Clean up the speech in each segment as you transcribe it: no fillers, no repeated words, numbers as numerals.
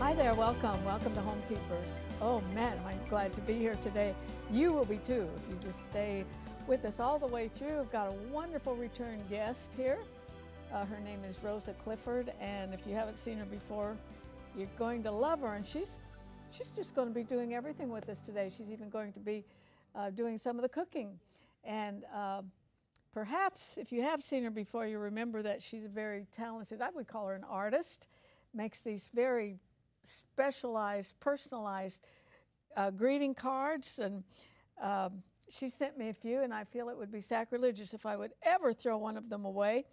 Hi there, welcome to Homekeepers. Oh man, am I glad to be here today. You will be too if you just stay with us all the way through. We've got a wonderful return guest here. Her name is Rosa Clifford, and if you haven't seen her before, you're going to love her. And she's just going to be doing everything with us today. She's even going to be doing some of the cooking. And perhaps if you have seen her before, you remember that she's a very talented, I would call her an artist, makes these very specialized, personalized greeting cards, and she sent me a few, and I feel it would be sacrilegious if I would ever throw one of them away.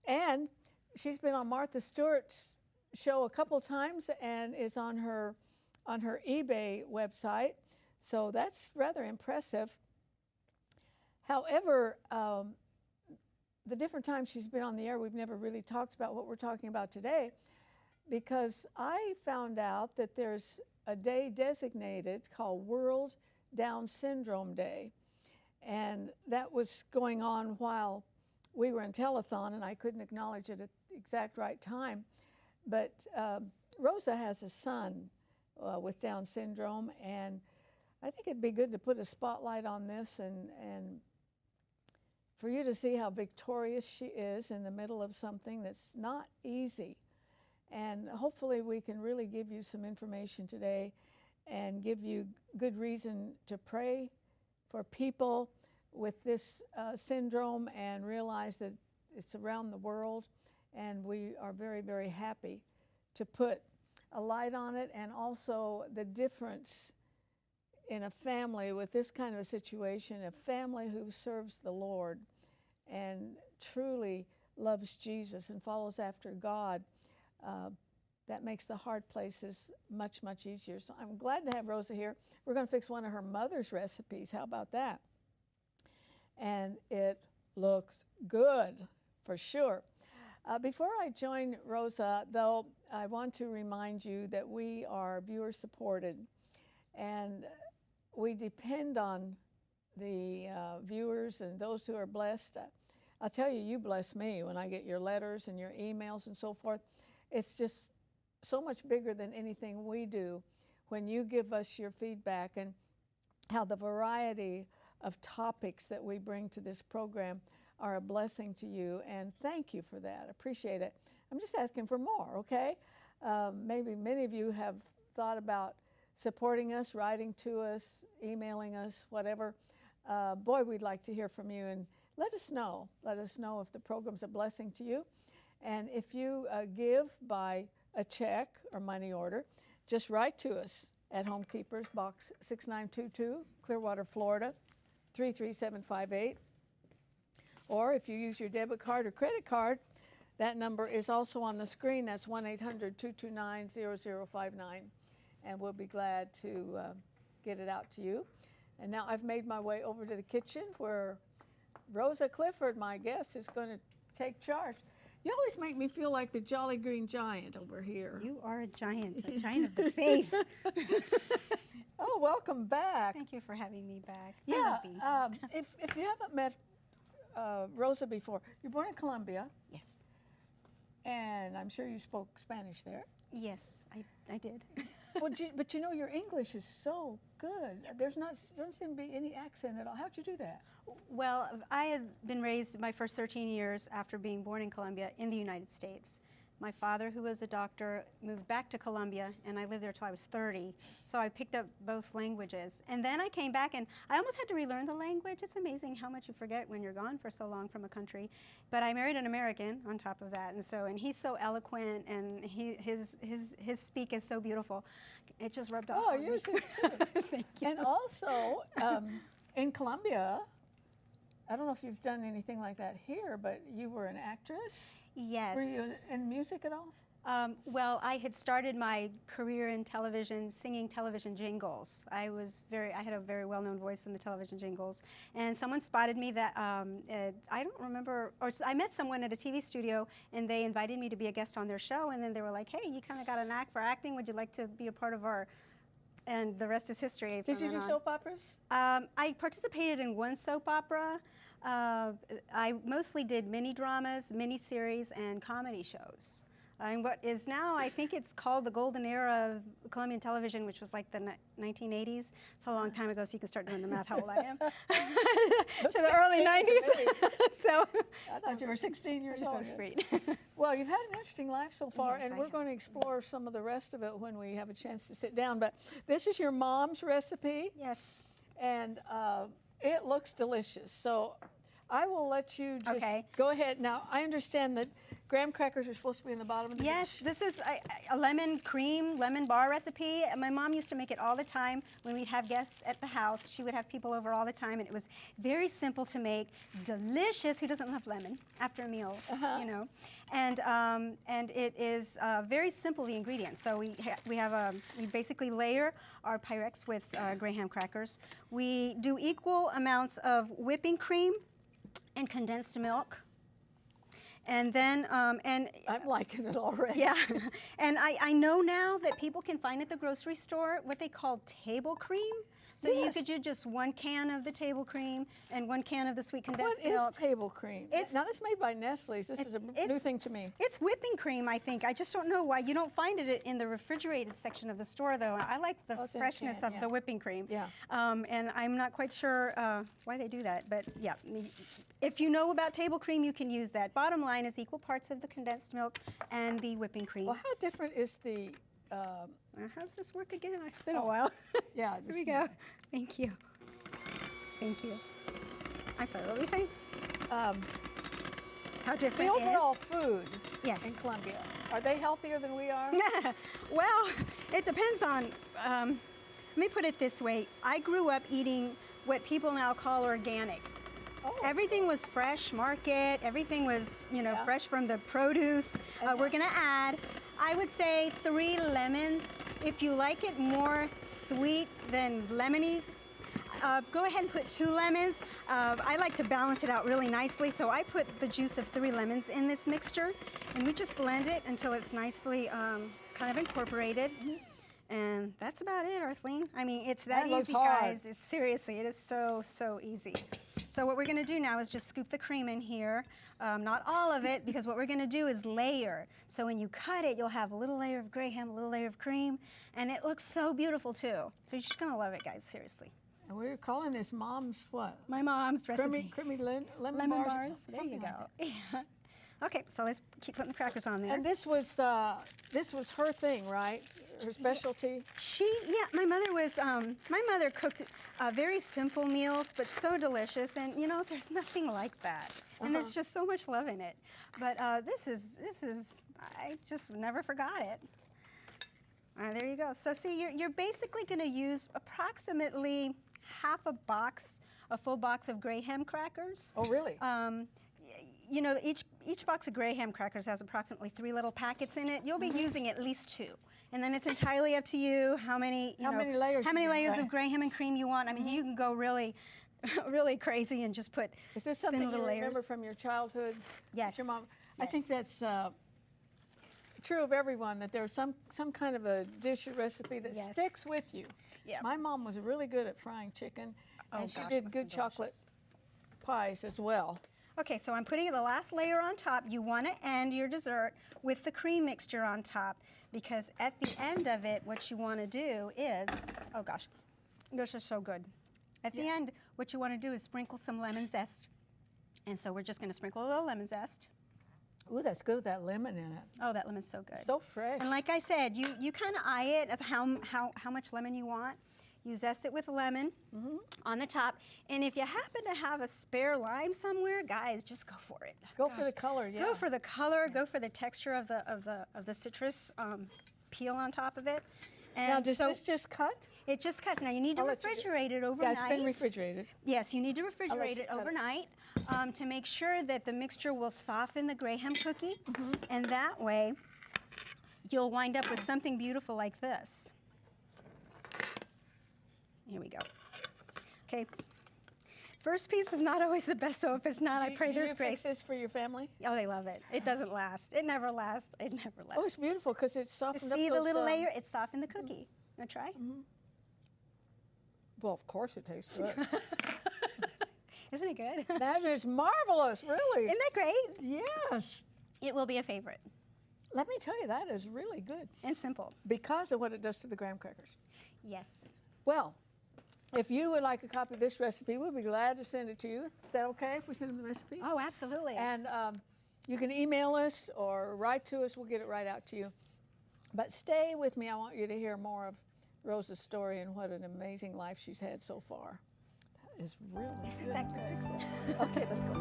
And she's been on Martha Stewart's show a couple times and is on her eBay website, so that's rather impressive. However, the different times she's been on the air, we've never really talked about what we're talking about today, because I found out that there's a day designated called World Down Syndrome Day. And that was going on while we were in telethon, and I couldn't acknowledge it at the exact right time. But Rosa has a son with Down syndrome, and I think it'd be good to put a spotlight on this and for you to see how victorious she is in the middle of something that's not easy. And hopefully we can really give you some information today and give you good reason to pray for people with this syndrome and realize that it's around the world. And we are very, very happy to put a light on it, and also the difference in a family with this kind of a situation, a family who serves the Lord and truly loves Jesus and follows after God. That makes the hard places much, much easier. So I'm glad to have Rosa here. We're going to fix one of her mother's recipes. How about that? And it looks good, for sure. Before I join Rosa, though, I want to remind you that we are viewer-supported, and we depend on the viewers and those who are blessed. I'll tell you, you bless me when I get your letters and your emails and so forth. It's just so much bigger than anything we do when you give us your feedback, and how the variety of topics that we bring to this program are a blessing to you, and thank you for that. Appreciate it. I'm just asking for more, okay? Maybe many of you have thought about supporting us, writing to us, emailing us, whatever. Boy, we'd like to hear from you, and let us know. Let us know if the program's a blessing to you. And if you give by a check or money order, just write to us at Homekeepers, Box 6922, Clearwater, Florida, 33758. Or if you use your debit card or credit card, that number is also on the screen. That's 1-800-229-0059. And we'll be glad to get it out to you. And now I've made my way over to the kitchen where Rosa Clifford, my guest, is going to take charge. You always make me feel like the Jolly Green Giant over here. You are a giant of the faith. Oh, welcome back. Thank you for having me back. Yeah, if you haven't met Rosa before, you're born in Colombia. Yes. And I'm sure you spoke Spanish there. Yes, I did. But you know, your English is so good. Doesn't seem to be any accent at all. How'd you do that? Well, I had been raised my first 13 years after being born in Colombia in the United States. My father, who was a doctor, moved back to Colombia, and I lived there till I was 30. So I picked up both languages. And then I came back, and I almost had to relearn the language. It's amazing how much you forget when you're gone for so long from a country. But I married an American on top of that, and he's so eloquent, and his speak is so beautiful. It just rubbed off. Oh, yours is too. Thank you. And also, in Colombia, I don't know if you've done anything like that here, but you were an actress? Yes. Were you in music at all? Well, I had started my career in television, singing television jingles. I had a very well-known voice in the television jingles, and someone spotted me that, I don't remember, or I met someone at a TV studio, and they invited me to be a guest on their show, and then they were like, hey, you kind of got a knack for acting, would you like to be a part of our, and the rest is history. Did you do soap operas? I participated in one soap opera. I mostly did mini dramas, mini series, and comedy shows. And what is now, I think it's called the golden era of Colombian television, which was like the 1980s. It's a long time ago, so you can start doing the math how old I am. To the early 90s. So I thought you were 16 years you're old. so sweet. Well, you've had an interesting life so far, Yes, and I we're have. going to explore some of the rest of it when we have a chance to sit down. But this is your mom's recipe, Yes. and it looks delicious. So I will let you just Okay. go ahead. Now, I understand that graham crackers are supposed to be in the bottom of the Yes, dish. this is a lemon cream, lemon bar recipe. My mom used to make it all the time when we'd have guests at the house. She would have people over all the time, and it was very simple to make, delicious. Who doesn't love lemon after a meal, you know? And it is very simple, the ingredients. So we basically layer our Pyrex with graham crackers. We do equal amounts of whipping cream and condensed milk. And then, I'm liking it already. yeah, and I know now that people can find at the grocery store what they call table cream. So you Yes. could do just 1 can of the table cream and 1 can of the sweet What condensed is milk. table cream? It's- Now, this is made by Nestle's. This is a new thing to me. It's whipping cream, I think. I just don't know why. You don't find it in the refrigerated section of the store, though. I like the Oh, it's in a freshness can, of yeah. the whipping cream. Yeah. And I'm not quite sure why they do that, but yeah. If you know about table cream, you can use that. Bottom line is equal parts of the condensed milk and the whipping cream. Well, how different is the, How does this work again? It's been a while. yeah. Here we go. Thank you. Thank you. I'm sorry, what were we saying? How The different overall is? food Yes. in Colombia, are they healthier than we are? Well, it depends on, let me put it this way. I grew up eating what people now call organic. Oh. Everything was fresh market, everything was, you know, Yeah. fresh from the produce. And We're gonna add, I would say 3 lemons. If you like it more sweet than lemony, go ahead and put 2 lemons. I like to balance it out really nicely, so I put the juice of 3 lemons in this mixture, and we just blend it until it's nicely kind of incorporated. And that's about it, Arthelene. I mean, it's that That looks easy, hard. guys. It's seriously, it is so, so easy. So what we're gonna do now is just scoop the cream in here. Not all of it, because what we're gonna do is layer. So when you cut it, you'll have a little layer of graham, a little layer of cream, and it looks so beautiful too. So you're just gonna love it, guys, seriously. And we're calling this Mom's what? My mom's recipe. Creamy lemon Lemon bars? bars. There you Something like go. Yeah. Okay, so let's keep putting the crackers on there. And this was her thing, right? Her specialty. My mother cooked very simple meals, but so delicious. And you know, there's nothing like that. And there's just so much love in it. But this is, I just never forgot it. There you go. So see, you're basically going to use approximately half a full box of graham crackers. Oh, really? You know, each box of graham crackers has approximately 3 little packets in it. You'll be using at least 2. And then it's entirely up to you how many, many layers how you many do, layers right? of graham and cream you want. I mean, you can go really, really crazy and just put Is this thin something you little remember layers. from your childhood? Yes. Your mom. I think Yes. that's true of everyone, that there's some kind of a dish or recipe that Yes. sticks with you. Yeah. My mom was really good at frying chicken, Oh, and she gosh, did must good be chocolate delicious. pies as well. Okay, so I'm putting the last layer on top. You want to end your dessert with the cream mixture on top, because at the end of it, what you want to do is, oh gosh, this is so good. At the end, what you want to do is sprinkle some lemon zest. And so we're just going to sprinkle a little lemon zest. Ooh, that's good with that lemon in it. Oh, that lemon's so good. So fresh. And like I said, you kind of eye it of how much lemon you want. You zest it with lemon on the top. And if you happen to have a spare lime somewhere, guys, just go for it. Go for the color, yeah. Go for the color. Go for the texture of the citrus peel on top of it. And Now, does so this just cut? it just cuts. Now you need to I'll let you do- refrigerate it Yeah, overnight. it's been refrigerated. Yes, you need to refrigerate you it cut it. overnight to make sure that the mixture will soften the graham cookie, and that way you'll wind up with something beautiful like this. Here we go. Okay. First piece is not always the best, so if it's not, I pray do there's you grace. fix this for your family? Oh, they love it. It doesn't last. It never lasts. It never lasts. Oh, it's beautiful because it's softened up See the those, little layer? It softened the cookie. Want to try? Well, of course it tastes good. Isn't it good? Imagine, it's marvelous, really. Isn't that great? Yes. It will be a favorite. Let me tell you, that is really good And simple. because of what it does to the graham crackers. Yes. Well, if you would like a copy of this recipe, we'll be glad to send it to you. Is that okay if we send them the recipe? Oh, absolutely. And you can email us or write to us. We'll get it right out to you. But stay with me. I want you to hear more of Rosa's story and what an amazing life she's had so far. That is really good. that good? Excellent. Okay, let's go.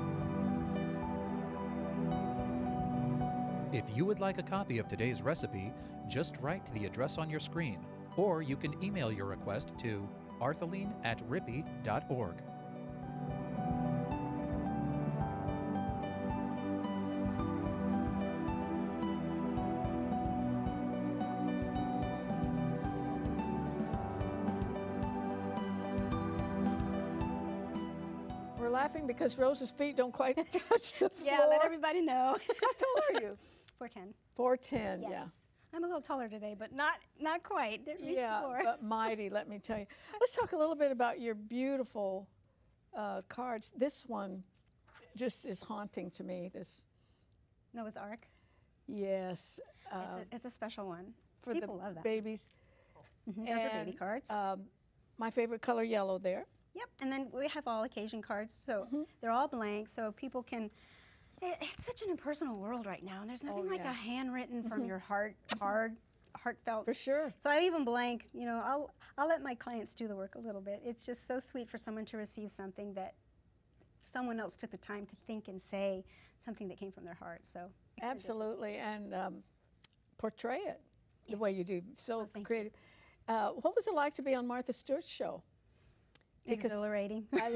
If you would like a copy of today's recipe, just write to the address on your screen, or you can email your request to arthelene@rippy.org. We're laughing because Rosa's feet don't quite touch the floor. Yeah, let everybody know. How tall are you? 4'10". 4'10", Yes. yeah. I'm a little taller today, but not quite. Didn't reach the Yeah, floor. but mighty, let me tell you. Let's talk a little bit about your beautiful cards. This one just is haunting to me. This, Noah's Ark. yes. It's a special one. For People the love that. babies. Those are baby cards. My favorite color, yellow there. Yep, and then we have all occasion cards, so they're all blank, so people can. It's such an impersonal world right now, and there's nothing like yeah. a handwritten from your heart, heartfelt. For sure. So I even blank. You know, I'll let my clients do the work a little bit. It's just so sweet for someone to receive something that someone else took the time to think and say something that came from their heart. So Absolutely, and portray it the way you do. So Well, thank creative. What was it like to be on Martha Stewart's show? Because exhilarating. I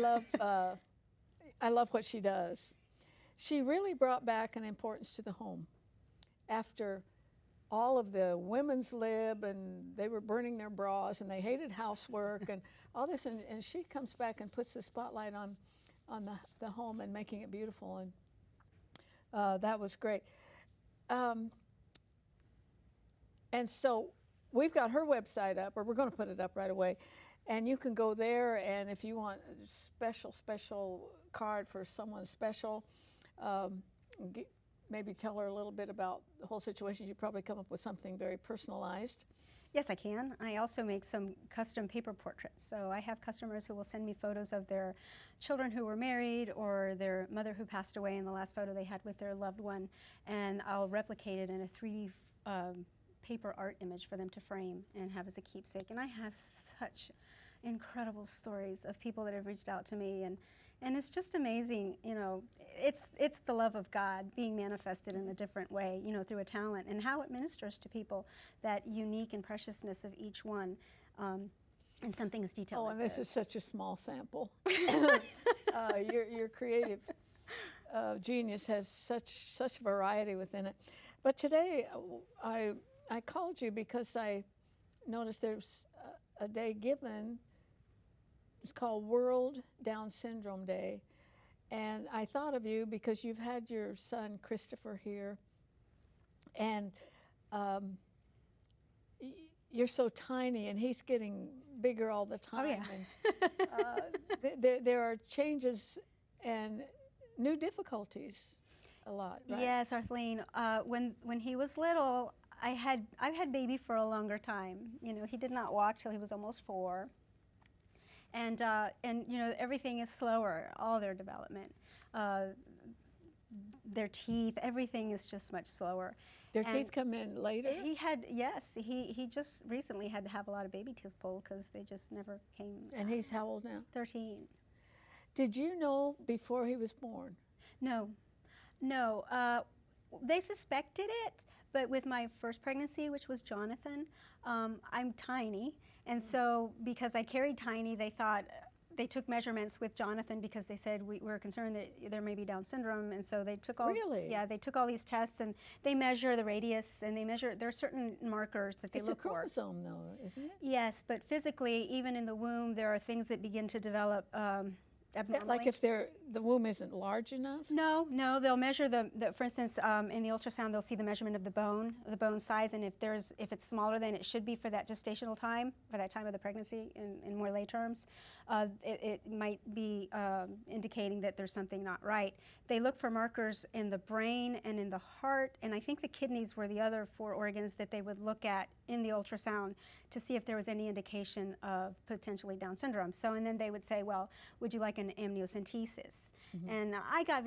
love what she does. She really brought back an importance to the home after all of the women's lib, and they were burning their bras, and they hated housework and all this, and she comes back and puts the spotlight on the home and making it beautiful, and that was great. And so we've got her website up, or we're going to put it up right away. And you can go there, and if you want a special card for someone special, maybe tell her a little bit about the whole situation. You probably come up with something very personalized. Yes, I can. I also make some custom paper portraits. So I have customers who will send me photos of their children who were married or their mother who passed away in the last photo they had with their loved one, and I'll replicate it in a 3D paper art image for them to frame and have as a keepsake. And I have such incredible stories of people that have reached out to me, and it's just amazing. You know, it's the love of God being manifested in a different way, you know, through a talent, and how it ministers to people, that unique and preciousness of each one, and something as detailed as And this is such a small sample. Your creative genius has such variety within it. But today I called you because I noticed there's a day given. It's called World Down Syndrome Day. And I thought of you because you've had your son Christopher here, and you're so tiny, and he's getting bigger all the time. Oh, yeah. And there are changes and new difficulties a lot, right? Yes, Arthelene. When he was little, I've had baby for a longer time. You know, he did not walk till he was almost 4. And you know, everything is slower, all their development. Their teeth, everything is just much slower. Their teeth come in later? He just recently had to have a lot of baby teeth pulled because they just never came. And he's how old now? 13. Did you know before he was born? No. They suspected it, but with my first pregnancy, which was Jonathan, I'm tiny. And so because I carried tiny, they took measurements with Jonathan because they said we were concerned that there may be Down syndrome, and so they took all they took all these tests, and they measure the radius, and there are certain markers that they look for. It's a chromosome though, isn't it? Yes, but physically, even in the womb, there are things that begin to develop abnormally. Like if the womb isn't large enough? No, they'll measure for instance, in the ultrasound, they'll see the measurement of the bone size, and if it's smaller than it should be for that gestational time, for that time of the pregnancy, in more lay terms, it might be indicating that there's something not right. They look for markers in the brain and in the heart, and I think the kidneys were the other 4 organs that they would look at in the ultrasound to see if there was any indication of potentially Down syndrome. So, and then they would say, well, would you like an amniocentesis? And I got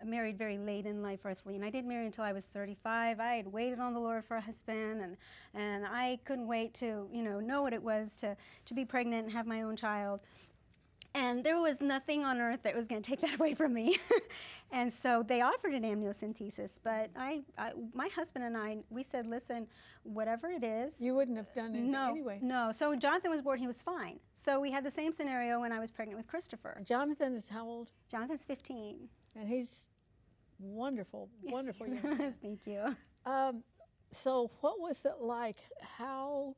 married very late in life, Arthelene. I didn't marry until I was 35. I had waited on the Lord for a husband, and I couldn't wait to know what it was to be pregnant and have my own child. And there was nothing on earth that was going to take that away from me. And so they offered an amniocentesis, but my husband and I, we said, listen, whatever it is. You wouldn't have done it anyway. No. So when Jonathan was born, he was fine. So we had the same scenario when I was pregnant with Christopher. Jonathan is how old? Jonathan's 15. And he's wonderful, Yes. wonderful young man. Thank you. So what was it like? How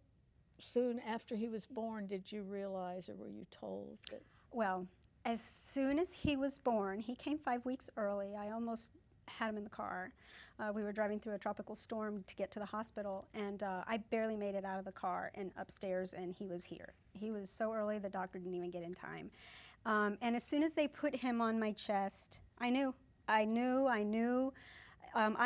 soon after he was born did you realize, or were you told that? Well, as soon as he was born, he came 5 weeks early. I almost had him in the car. We were driving through a tropical storm to get to the hospital, and I barely made it out of the car and upstairs, and he was here. He was so early, the doctor didn't even get in time. And as soon as they put him on my chest, I knew. I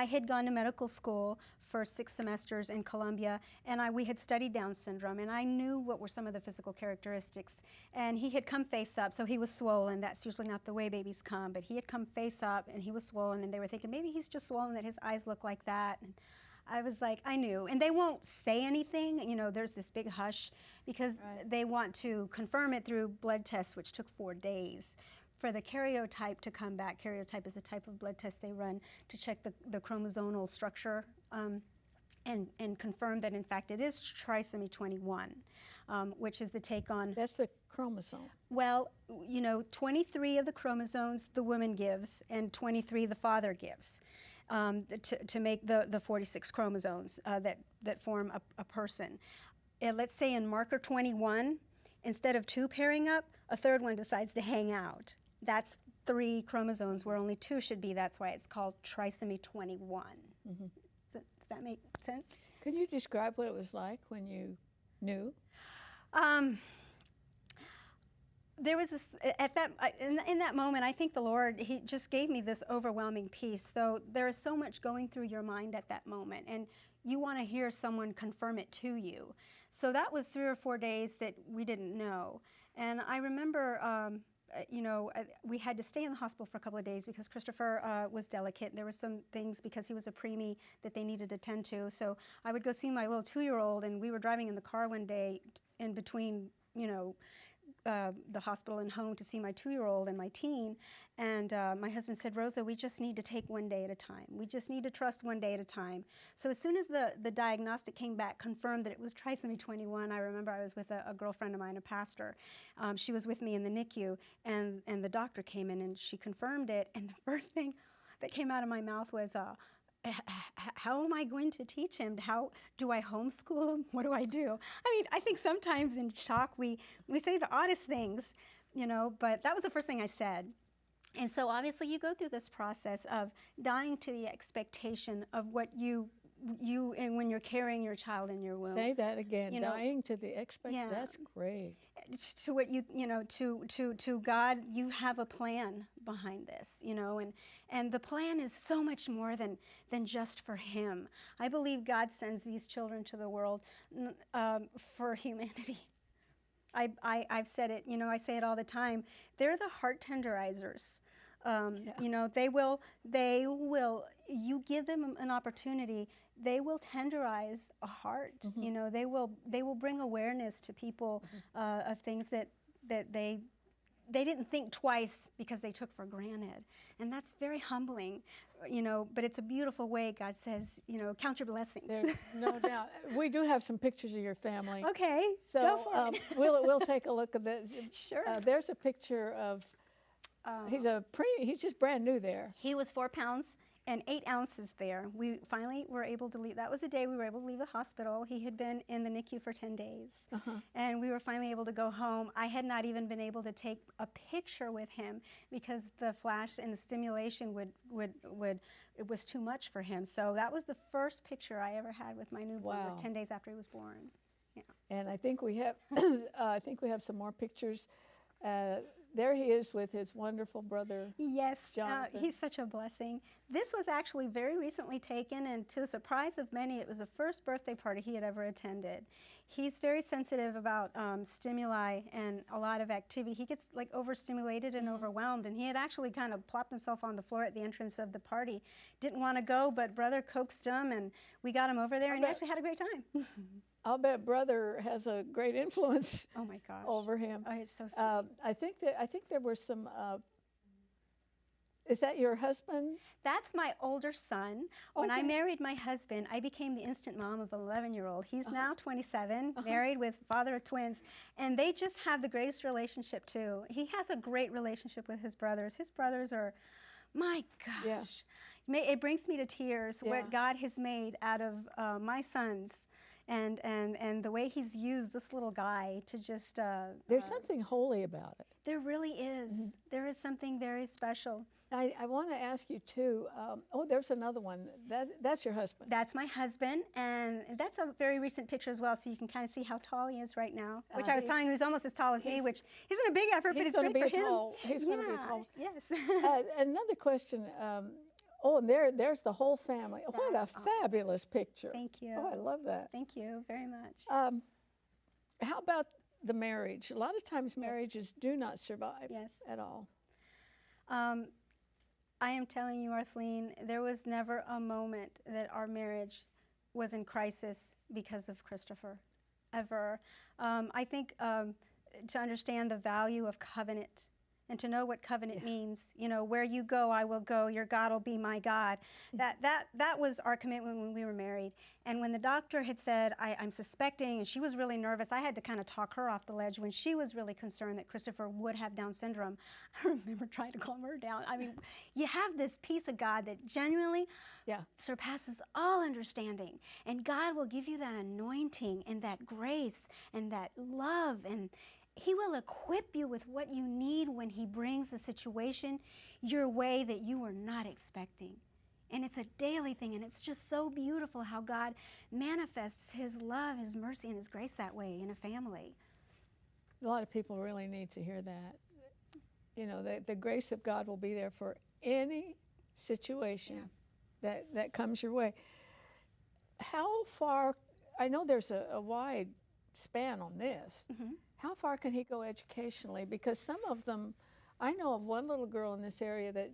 had gone to medical school for 6 semesters in Columbia, and we had studied Down syndrome, and I knew what were some of the physical characteristics. And he had come face up, so he was swollen. That's usually not the way babies come, but he had come face up, and he was swollen, and they were thinking, maybe he's just swollen, that his eyes look like that. And I was like, I knew. And they won't say anything. There's this big hush because they want to confirm it through blood tests, which took 4 days. For the karyotype to come back, karyotype is a type of blood test they run to check the chromosomal structure and confirm that, in fact, it is trisomy 21, which is the take on... That's the chromosome. Well, 23 of the chromosomes the woman gives and 23 the father gives to make the 46 chromosomes that form a person. Let's say in marker 21, instead of 2 pairing up, a third one decides to hang out. That's 3 chromosomes where only 2 should be. That's why it's called trisomy 21. Mm-hmm. Does that make sense? Could you describe what it was like when you knew? There was this, in that moment, I think the Lord, He just gave me this overwhelming peace, though there is so much going through your mind at that moment, and you want to hear someone confirm it to you. So that was 3 or 4 days that we didn't know. And I remember, we had to stay in the hospital for a couple of days because Christopher was delicate. There were some things because he was a preemie that they needed to tend to. So I would go see my little 2-year-old, and we were driving in the car one day in between, the hospital and home to see my 2-year-old and my teen. And my husband said, Rosa, we just need to take one day at a time. We just need to trust one day at a time. So as soon as the diagnostic came back, confirmed that it was trisomy 21, I remember I was with a girlfriend of mine, a pastor. She was with me in the NICU, and the doctor came in and she confirmed it. And the first thing that came out of my mouth was, how am I going to teach him? How do I homeschool him? What do I do? I mean, I think sometimes in shock we say the oddest things, but that was the first thing I said. And so obviously you go through this process of dying to the expectation of what you and when you're carrying your child in your womb. Say that again. Dying to the expectation. Yeah. That's great. To what to God, you have a plan behind this, and the plan is so much more than just for Him. I believe God sends these children to the world for humanity. I've said it, I say it all the time. They're the heart tenderizers. They will, you give them an opportunity, they will tenderize a heart. Mm-hmm. They will bring awareness to people of things that they didn't think twice because they took for granted. And that's very humbling, but it's a beautiful way. God says, count your blessings. There's no doubt. We do have some pictures of your family. Okay, so go for it. we'll take a look at this. Sure. There's a picture of, he's just brand new there. He was 4 pounds and 8 ounces there. We finally were able to leave. That was the day we were able to leave the hospital. He had been in the NICU for 10 days. And we were finally able to go home. I had not even been able to take a picture with him because the flash and the stimulation it was too much for him. So that was the first picture I ever had with my newborn. It was 10 days after he was born. Yeah. And I think we have, some more pictures. There he is with his wonderful brother. Yes, Jonathan. he's such a blessing. This was actually very recently taken, and to the surprise of many, it was the first birthday party he had ever attended. He's very sensitive about stimuli and a lot of activity. He gets like overstimulated and overwhelmed, and he had actually kind of plopped himself on the floor at the entrance of the party. Didn't want to go, but brother coaxed him, and we got him over there, and he actually had a great time. I'll bet brother has a great influence. Oh my gosh. Over him. Oh, it's so sweet. I think there were some. Is that your husband? That's my older son. When I married my husband, I became the instant mom of an 11-year-old. He's now 27, married with father of twins, and they just have the greatest relationship too. He has a great relationship with his brothers. His brothers are, my gosh. Yeah. It brings me to tears what God has made out of my sons. And the way he's used this little guy to just... There's something holy about it. There really is. There is something very special. I want to ask you too, there's another one. That's your husband. That's my husband, and that's a very recent picture as well, so you can kind of see how tall he is right now, which I was telling you he's almost as tall as me, which isn't a big effort, but it's great for him. He's going to be tall. Yes. Another question. And there's the whole family. What a fabulous picture. Thank you. Oh, I love that. Thank you very much. How about the marriage? A lot of times marriages do not survive at all. I am telling you, Arthelene, there was never a moment that our marriage was in crisis because of Christopher, ever. I think to understand the value of covenant and to know what covenant means, you know, where you go, I will go, your God will be my God. That was our commitment when we were married. And when the doctor had said, I'm suspecting, and she was really nervous, I had to kind of talk her off the ledge when she was really concerned that Christopher would have Down syndrome. I remember trying to calm her down. I mean, you have this peace of God that genuinely surpasses all understanding. And God will give you that anointing and that grace and that love, and He will equip you with what you need when He brings the situation your way that you were not expecting. And it's a daily thing, and it's just so beautiful how God manifests His love, His mercy, and His grace that way in a family. A lot of people really need to hear that. You know, the grace of God will be there for any situation that comes your way. How far, I know there's a wide span on this. How far can he go educationally? Because some of them, I know of one little girl in this area that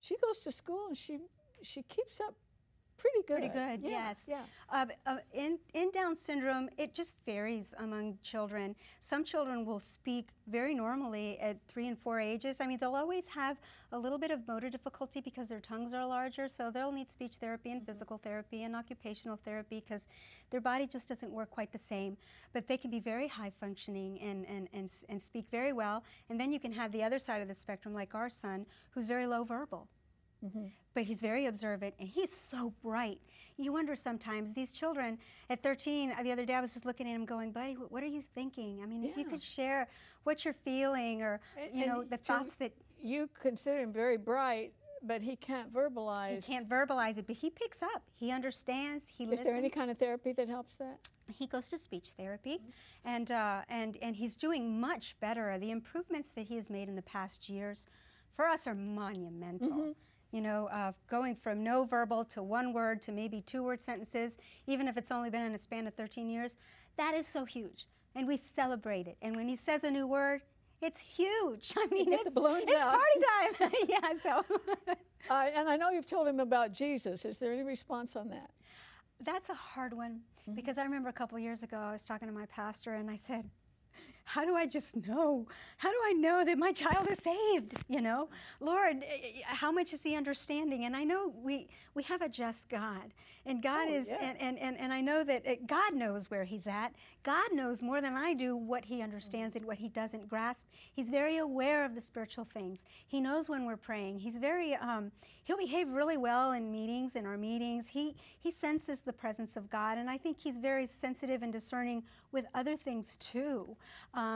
she goes to school and she keeps up pretty good. Pretty good, yes. In Down syndrome, it just varies among children. Some children will speak very normally at 3 and 4 ages. I mean, they'll always have a little bit of motor difficulty because their tongues are larger, so they'll need speech therapy and physical therapy and occupational therapy because their body just doesn't work quite the same. But they can be very high functioning and speak very well. And then you can have the other side of the spectrum, like our son, who's very low verbal. But he's very observant, and he's so bright. You wonder sometimes, these children at 13, the other day I was just looking at him going, buddy, what are you thinking? I mean, if you could share what you're feeling, or, you know, the thoughts that... You consider him very bright, but he can't verbalize. He can't verbalize it, but he picks up. He understands, he listens. Is there any kind of therapy that helps that? He goes to speech therapy, and he's doing much better. The improvements that he has made in the past years, for us, are monumental. You know, going from no verbal to 1 word to maybe 2-word sentences, even if it's only been in a span of 13 years, that is so huge. And we celebrate it. And when he says a new word, it's huge. I mean, it's party time. And I know you've told him about Jesus. Is there any response on that? That's a hard one, because I remember a couple years ago I was talking to my pastor, and I said, how do I just know? How do I know that my child is saved? You know, Lord, how much is He understanding? And I know we have a just God, and God is, yeah. and I know that God knows where He's at. God knows more than I do what He understands and what He doesn't grasp. He's very aware of the spiritual things. He knows when we're praying. He's very, He'll behave really well in meetings, in our meetings. He senses the presence of God, and I think He's very sensitive and discerning with other things too.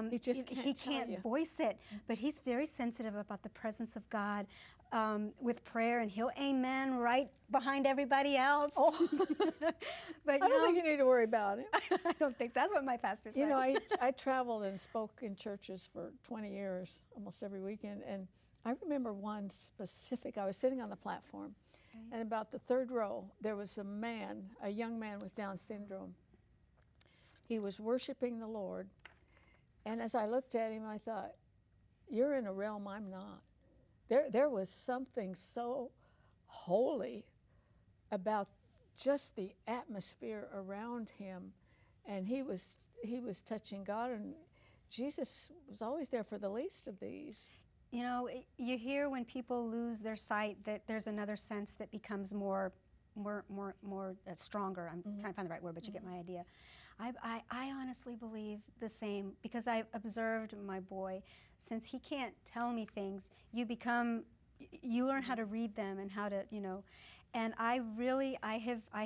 He just can't He tell can't you. voice it, but He's very sensitive about the presence of God with prayer, and He'll amen right behind everybody else. Oh. But I don't think you need to worry about it. I don't think that's what my pastor said. You know, I traveled and spoke in churches for 20 years, almost every weekend, and I remember one specific. I was sitting on the platform, and about the third row, there was a young man with Down syndrome. He was worshiping the Lord, and as I looked at him, I thought, you're in a realm I'm not. There was something so holy about just the atmosphere around him, and he was touching God, and Jesus was always there for the least of these. You know, you hear when people lose their sight that there's another sense that becomes more stronger. I'm trying to find the right word, but you get my idea. I honestly believe the same, because I've observed my boy. Since he can't tell me things, you learn how to read them and how to, you know. And I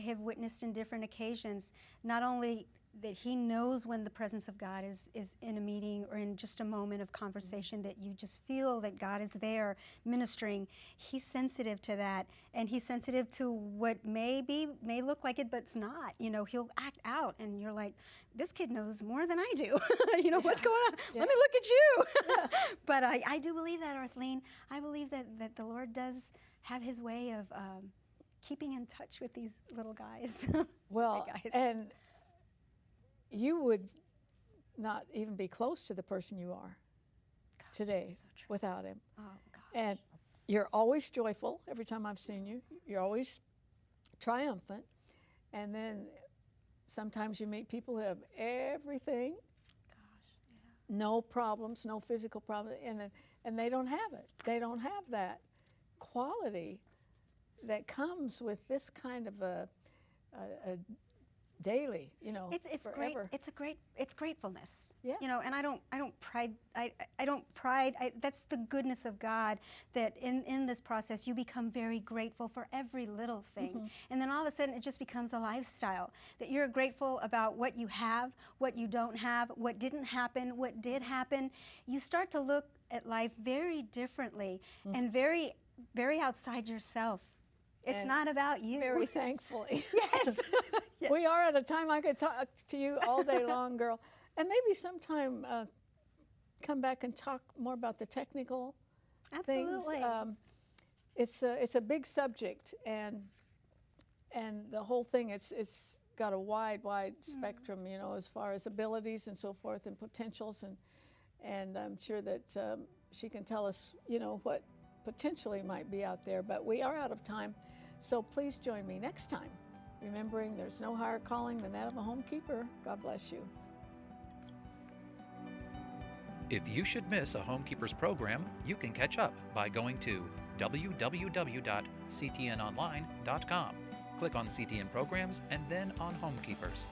have witnessed in different occasions, not only that he knows when the presence of God is in a meeting or in just a moment of conversation, that you just feel that God is there ministering. He's sensitive to that, and he's sensitive to what may look like it, but it's not. You know, he'll act out, and you're like, this kid knows more than I do. You know, what's going on? Yeah. Let me look at you. Yeah. But I do believe that, Arthelene. I believe that the Lord does have His way of keeping in touch with these little guys. Well, guys. and you would not even be close to the person you are today so true. without him. Oh, gosh. And you're always joyful every time I've seen you. You're always triumphant. And then sometimes you meet people who have everything, no problems, no physical problems, and they don't have it. They don't have that quality that comes with this kind of a daily, you know, it's forever. great. It's gratefulness. Yeah. You know, and I don't pride. That's the goodness of God, that in this process you become very grateful for every little thing, and then all of a sudden it just becomes a lifestyle, that you're grateful about what you have, what you don't have, what didn't happen, what did happen. You start to look at life very differently and very, very outside yourself. It's And not about you. Very thankfully. Yes. Yes. We are at a time I could talk to you all day long, girl. And maybe sometime come back and talk more about the technical Absolutely. things. It's a big subject, and the whole thing, it's got a wide spectrum, you know, as far as abilities and so forth and potentials, and I'm sure that she can tell us, you know, what potentially might be out there. But we are out of time, so please join me next time, remembering there's no higher calling than that of a homekeeper. God bless you. If you should miss a Homekeepers program, you can catch up by going to www.ctnonline.com. Click on CTN Programs and then on Homekeepers.